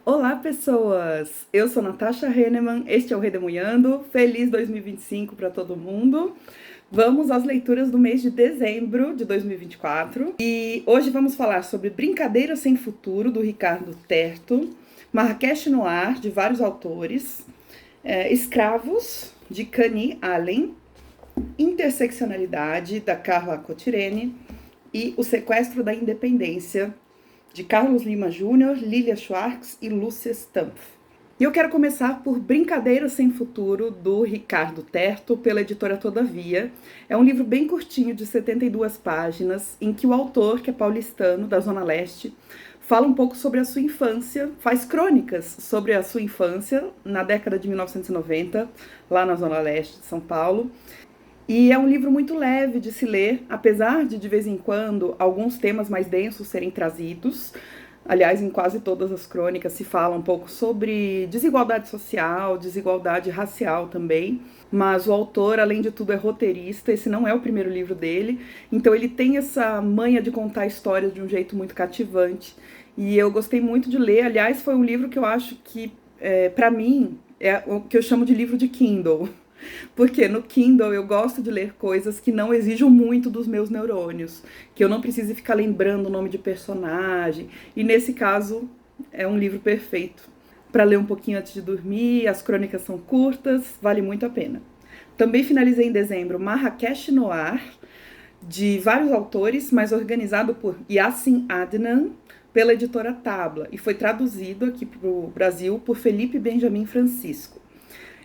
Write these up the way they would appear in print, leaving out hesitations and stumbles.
Olá, pessoas! Eu sou Natasha Henneman, este é o Redemunhando. Feliz 2025 para todo mundo! Vamos às leituras do mês de dezembro de 2024. E hoje vamos falar sobre Brincadeira Sem Futuro, do Ricardo Terto, Marrakech Noir, de vários autores, Escravos, de Kani Allen, Interseccionalidade, da Carla Cotirene, e O Sequestro da Independência, de Carlos Lima Júnior, Lilia Schwartz e Lúcia Stampf. E eu quero começar por Brincadeira Sem Futuro, do Ricardo Terto, pela editora Todavia. É um livro bem curtinho, de 72 páginas, em que o autor, que é paulistano, da Zona Leste, fala um pouco sobre a sua infância, faz crônicas sobre a sua infância na década de 1990, lá na Zona Leste de São Paulo. E é um livro muito leve de se ler, apesar de vez em quando, alguns temas mais densos serem trazidos. Aliás, em quase todas as crônicas se fala um pouco sobre desigualdade social, desigualdade racial também. Mas o autor, além de tudo, é roteirista, esse não é o primeiro livro dele. Então ele tem essa manha de contar histórias de um jeito muito cativante. E eu gostei muito de ler. Aliás, foi um livro que eu acho que, para mim, é o que eu chamo de livro de Kindle. Porque no Kindle eu gosto de ler coisas que não exijam muito dos meus neurônios, que eu não precise ficar lembrando o nome de personagem. E nesse caso é um livro perfeito para ler um pouquinho antes de dormir, as crônicas são curtas, vale muito a pena. Também finalizei em dezembro Marrakech Noir, de vários autores, mas organizado por Yassin Adnan, pela editora Tabla, e foi traduzido aqui para o Brasil por Felipe Benjamin Francisco.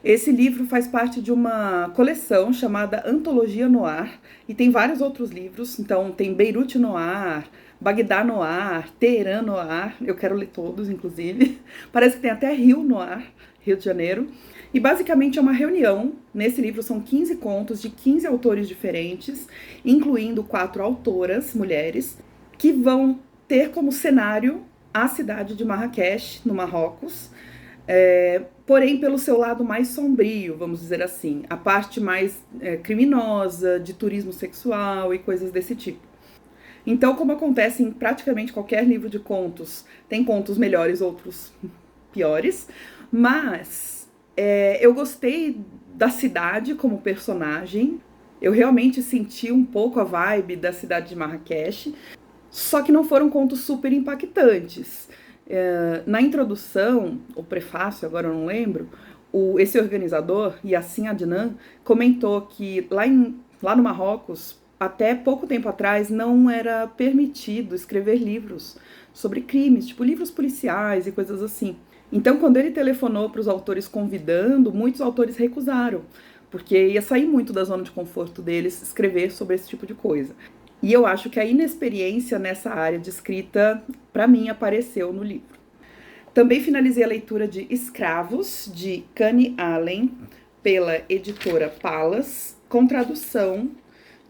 Esse livro faz parte de uma coleção chamada Antologia Noir, e tem vários outros livros, então tem Beirute Noir, Bagdá Noir, Teherã Noir, eu quero ler todos, inclusive. Parece que tem até Rio Noir, Rio de Janeiro. E basicamente é uma reunião, nesse livro são 15 contos de 15 autores diferentes, incluindo 4 autoras, mulheres, que vão ter como cenário a cidade de Marrakech, no Marrocos, porém pelo seu lado mais sombrio, vamos dizer assim, a parte mais criminosa, de turismo sexual e coisas desse tipo. Então, como acontece em praticamente qualquer livro de contos, tem contos melhores, outros piores, mas eu gostei da cidade como personagem, eu realmente senti um pouco a vibe da cidade de Marrakech, só que não foram contos super impactantes. Na introdução, o prefácio, agora eu não lembro, esse organizador, Yassin Adnan, comentou que lá no Marrocos, até pouco tempo atrás, não era permitido escrever livros sobre crimes, tipo livros policiais e coisas assim. Então, quando ele telefonou para os autores convidando, muitos autores recusaram, porque ia sair muito da zona de conforto deles escrever sobre esse tipo de coisa. E eu acho que a inexperiência nessa área de escrita, para mim, apareceu no livro. Também finalizei a leitura de Escravos, de Kani Allen, pela editora Palas, com tradução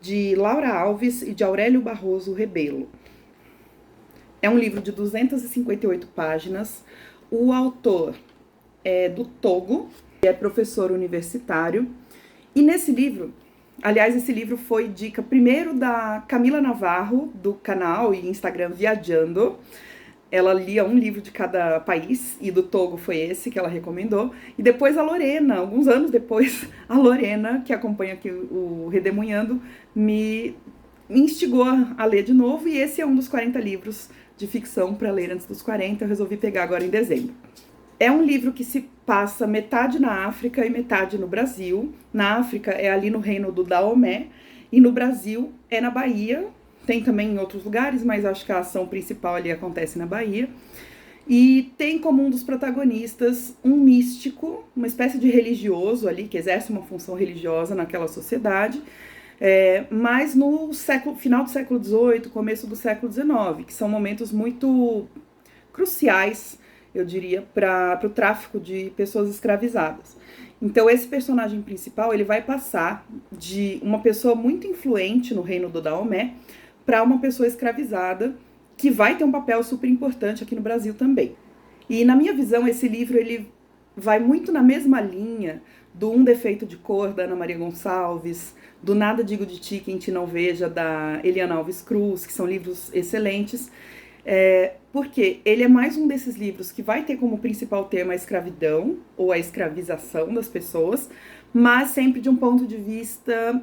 de Laura Alves e de Aurélio Barroso Rebelo. É um livro de 258 páginas. O autor é do Togo, é professor universitário. E nesse livro, aliás, esse livro foi dica primeiro da Camila Navarro, do canal e Instagram Viajando. Ela lia um livro de cada país, e do Togo foi esse que ela recomendou. E depois a Lorena, alguns anos depois, a Lorena, que acompanha aqui o Redemunhando, me instigou a ler de novo. E esse é um dos 40 livros de ficção para ler antes dos 40, eu resolvi pegar agora em dezembro. É um livro que se passa metade na África e metade no Brasil. Na África é ali no reino do Daomé, e no Brasil é na Bahia. Tem também em outros lugares, mas acho que a ação principal ali acontece na Bahia. E tem como um dos protagonistas um místico, uma espécie de religioso ali, que exerce uma função religiosa naquela sociedade, mas no final do século XVIII, começo do século XIX, que são momentos muito cruciais, eu diria, para o tráfico de pessoas escravizadas. Então esse personagem principal, ele vai passar de uma pessoa muito influente no reino do Daomé para uma pessoa escravizada, que vai ter um papel super importante aqui no Brasil também. E na minha visão, esse livro ele vai muito na mesma linha do Um Defeito de Cor, da Ana Maria Gonçalves, do Nada Digo de Ti, Quem Te Não Veja, da Eliana Alves Cruz, que são livros excelentes, Porque ele é mais um desses livros que vai ter como principal tema a escravidão ou a escravização das pessoas, mas sempre de um ponto de vista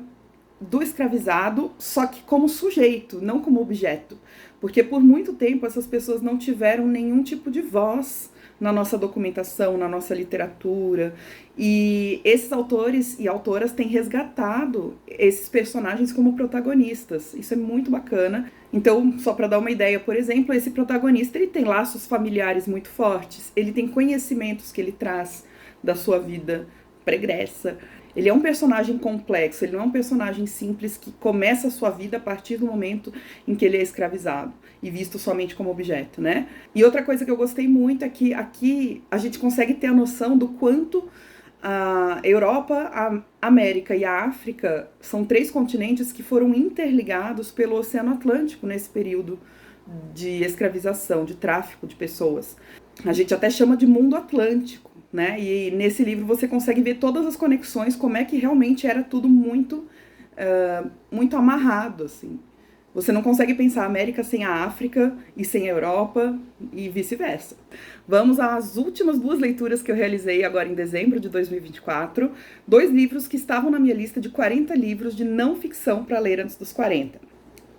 do escravizado, só que como sujeito, não como objeto. Porque por muito tempo essas pessoas não tiveram nenhum tipo de voz na nossa documentação, na nossa literatura. E esses autores e autoras têm resgatado esses personagens como protagonistas. Isso é muito bacana. Então, só para dar uma ideia, por exemplo, esse protagonista ele tem laços familiares muito fortes, ele tem conhecimentos que ele traz da sua vida pregressa. Ele é um personagem complexo, ele não é um personagem simples que começa a sua vida a partir do momento em que ele é escravizado e visto somente como objeto, né? E outra coisa que eu gostei muito é que aqui a gente consegue ter a noção do quanto a Europa, a América e a África são 3 continentes que foram interligados pelo Oceano Atlântico nesse período de escravização, de tráfico de pessoas. A gente até chama de mundo atlântico, né? E nesse livro você consegue ver todas as conexões, como é que realmente era tudo muito amarrado, assim. Você não consegue pensar a América sem a África e sem a Europa e vice-versa. Vamos às últimas 2 leituras que eu realizei agora em dezembro de 2024. 2 livros que estavam na minha lista de 40 livros de não ficção para ler antes dos 40.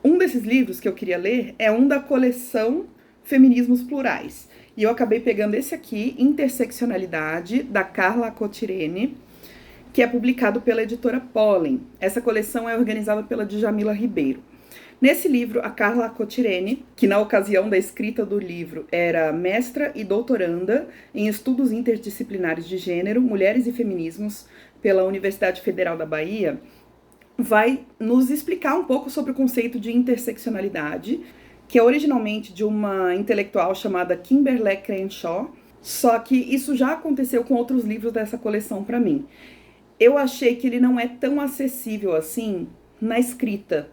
Um desses livros que eu queria ler é um da coleção Feminismos Plurais. E eu acabei pegando esse aqui, Interseccionalidade, da Carla Cotirene, que é publicado pela editora Pollen. Essa coleção é organizada pela Djamila Ribeiro. Nesse livro, a Carla Cotirene, que na ocasião da escrita do livro era mestra e doutoranda em estudos interdisciplinares de gênero, mulheres e feminismos pela Universidade Federal da Bahia, vai nos explicar um pouco sobre o conceito de interseccionalidade, que é originalmente de uma intelectual chamada Kimberlé Crenshaw, só que isso já aconteceu com outros livros dessa coleção para mim. Eu achei que ele não é tão acessível assim na escrita.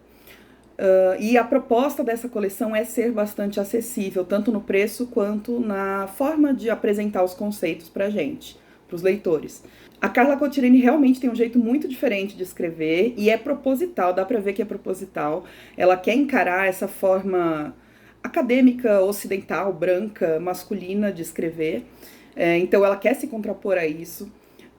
E a proposta dessa coleção é ser bastante acessível, tanto no preço quanto na forma de apresentar os conceitos pra gente, pros leitores. A Carla Cotirene realmente tem um jeito muito diferente de escrever e é proposital, dá pra ver que é proposital. Ela quer encarar essa forma acadêmica, ocidental, branca, masculina de escrever. Então ela quer se contrapor a isso.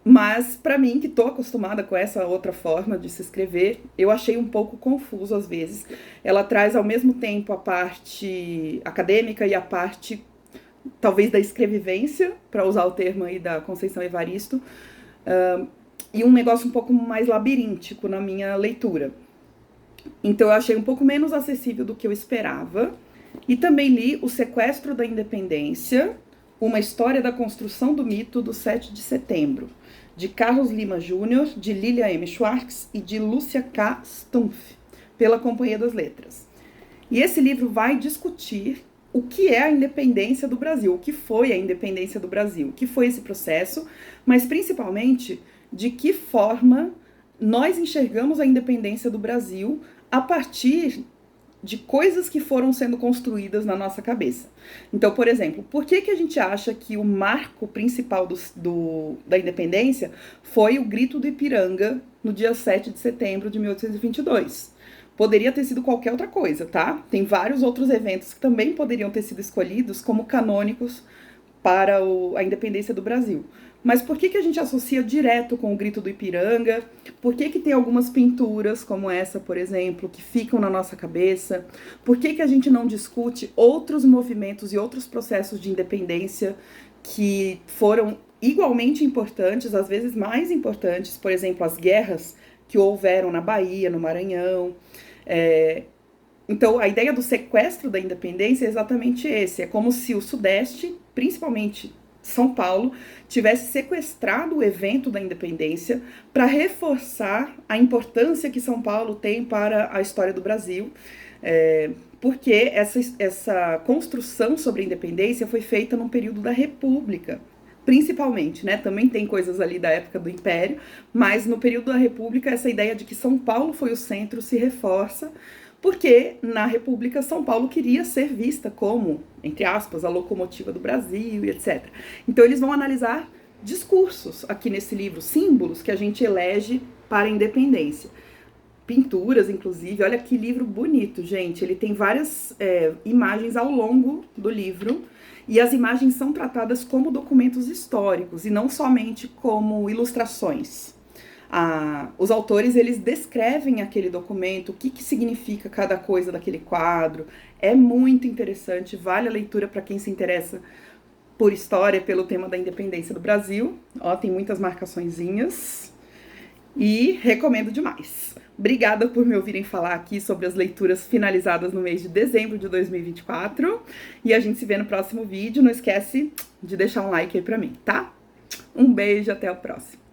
Mas, para mim, que estou acostumada com essa outra forma de se escrever, eu achei um pouco confuso às vezes. Ela traz ao mesmo tempo a parte acadêmica e a parte, talvez, da escrevivência, para usar o termo aí da Conceição Evaristo, e um negócio um pouco mais labiríntico na minha leitura. Então eu achei um pouco menos acessível do que eu esperava. E também li O Sequestro da Independência, uma história da construção do mito do 7 de setembro, de Carlos Lima Júnior, de Lilia M. Schwartz e de Lúcia K. Stumpf, pela Companhia das Letras. E esse livro vai discutir o que é a independência do Brasil, o que foi a independência do Brasil, o que foi esse processo, mas principalmente de que forma nós enxergamos a independência do Brasil a partir de coisas que foram sendo construídas na nossa cabeça. Então, por exemplo, por que a gente acha que o marco principal da independência foi o Grito do Ipiranga no dia 7 de setembro de 1822? Poderia ter sido qualquer outra coisa, tá? Tem vários outros eventos que também poderiam ter sido escolhidos como canônicos para a independência do Brasil. Mas por que a gente associa direto com o Grito do Ipiranga? Por que tem algumas pinturas, como essa, por exemplo, que ficam na nossa cabeça? Por que a gente não discute outros movimentos e outros processos de independência que foram igualmente importantes, às vezes mais importantes? Por exemplo, as guerras que houveram na Bahia, no Maranhão. Então, a ideia do sequestro da independência é exatamente esse. É como se o Sudeste, principalmente São Paulo, tivesse sequestrado o evento da independência para reforçar a importância que São Paulo tem para a história do Brasil, porque essa construção sobre a independência foi feita num período da República, principalmente, né? Também tem coisas ali da época do Império, mas no período da República essa ideia de que São Paulo foi o centro se reforça, porque na República São Paulo queria ser vista como, entre aspas, a locomotiva do Brasil e etc. Então eles vão analisar discursos aqui nesse livro, símbolos que a gente elege para a independência. pinturas, inclusive. Olha que livro bonito, gente. Ele tem várias imagens ao longo do livro, e as imagens são tratadas como documentos históricos e não somente como ilustrações. Os autores, eles descrevem aquele documento, o que significa cada coisa daquele quadro. É muito interessante, vale a leitura para quem se interessa por história, pelo tema da independência do Brasil. Ó, tem muitas marcaçõezinhas e recomendo demais. Obrigada por me ouvirem falar aqui sobre as leituras finalizadas no mês de dezembro de 2024. E a gente se vê no próximo vídeo. Não esquece de deixar um like aí pra mim, tá? Um beijo, até o próximo.